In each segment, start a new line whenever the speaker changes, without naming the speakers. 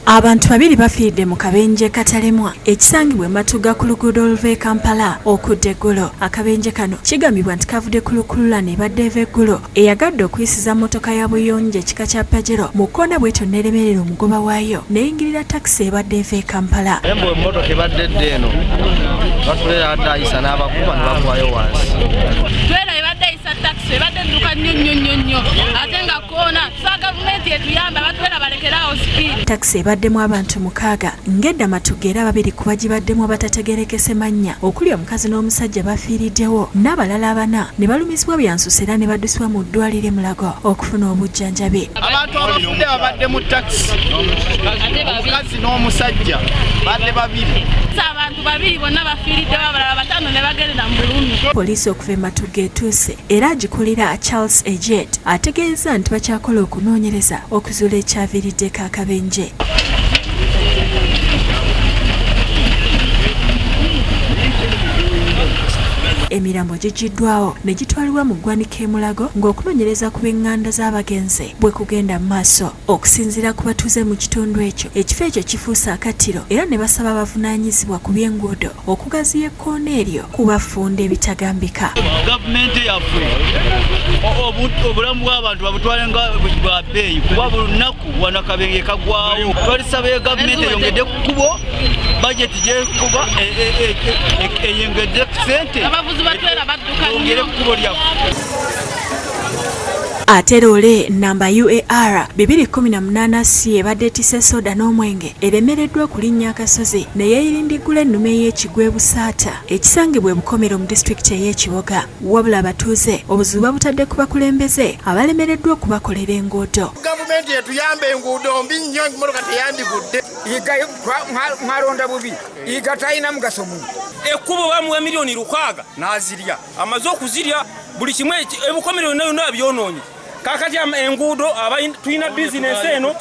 Abantu babiri bafiiridde mu kabenje katalemwa ekisangibwa Matugga ku luguudo oluva e Kampala okudda eggulo. Akabenje kano kigambibwa nti kavudde ku lukululana ebadde eva eggulo eyagadde okuyisiza mmotoka ya buyonjo ekika kya Pajero mu kkoona bw'etyo n'eremerera omugoba waayo n'eyingirira takisi ebadde eva e Kampala.
Embo emmotoka ebadde edda eno batulera adde ayisa n'abakuba ne bagwayo wansi.
Twera ebadde ayisa takisi ebadde edduka nnyo ate nga kkoona tusaba gavumenti etuyambe abatwera balekeraawo sipiidi.
Takisi ebaddemu abantu 6 ng'edda Matugga era 2 ku bagibaddemu abatategerekese mannya okuli omukazi n'omusajja bafiiriddewo n'abalala 4 ne balumizibwa byansusse era ne baddusibwa mu ddwaliro Mulago okufuna obujjanjabi.
Abantu abafudde babadde mu takisi omukazi n'omusajja badde 2.
Abantu 2 bonna bafiiridde abalala 5 ne bagerera mu bulumi.
Poliisi okuva e Matugga etuuse era agikulira Charles Ejet ategeeza nti bakyakola okunoonyereza okuzuula ekyaviiriddeko akabenje. Emirambo gigiddwawo ne gitwalibwa mu ggwanika e Mulago ng'okunoonyereza ku b'eŋŋanda z'abagenzi bwe kugenda mu maaso. Okusinziira ku batuuze mu kitundu ekyo, ekifo ekyo kifuuse akattiro era ne basaba abavunaanyizibwa ku by'enguudo okugaziya ekkoona eryo kubafunda ebitagambika.
Gavumenti yaffe obulamu bw'abantu babutwale nga bwa bbeeyi kuba buli lunaku wano akabenje kaggwawo. Twalisaba gavumenti eyongedde ku kkubo, bajeti gyekuba eyongedde ku ssente.
Ate loole namba UAR 218C ebadde etisse soda n'omwenge eremereddwa okulinnya akasozi ne yeeyirindiggula ennume y'ekigwe Busaata ekisangibwa e Bukomero mu disitulikiti ey'Ekiboga. Wabula abatuuze obuzibu babutadde ku bakulembeze abalemereddwa okubakolera enguudo.
Gavumenti etuyambe enguudo mbi nnyo, emmotoka teyandigudde.
Mwaronda bubi iga talina mugaso mungi.
Ekkubo bamuwa miliyoni 600 n'azirya amaze okuzirya buli kimwe ebukomero nayo byonoonye. Kakati enguudo tulina bizinesi eno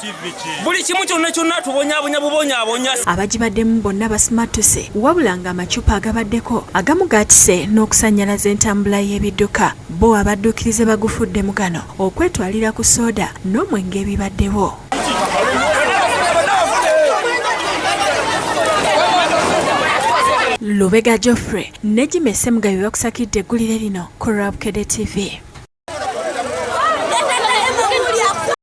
buli kimu kyonna tubonyaabonya.
Abagibaddemu bonna basimatuse wabula nga amacupa agabaddeko agamu gaatise n'okusannyalaza entambula y'ebidduka. Bo abadduukirize bagufuddemu gano okwetwalira ku sooda n'omwenge ebibaddewo. Lubega Geoffrey ne Jimmy Semugabi bakusakidde eggulire lino ku Bukedde TV.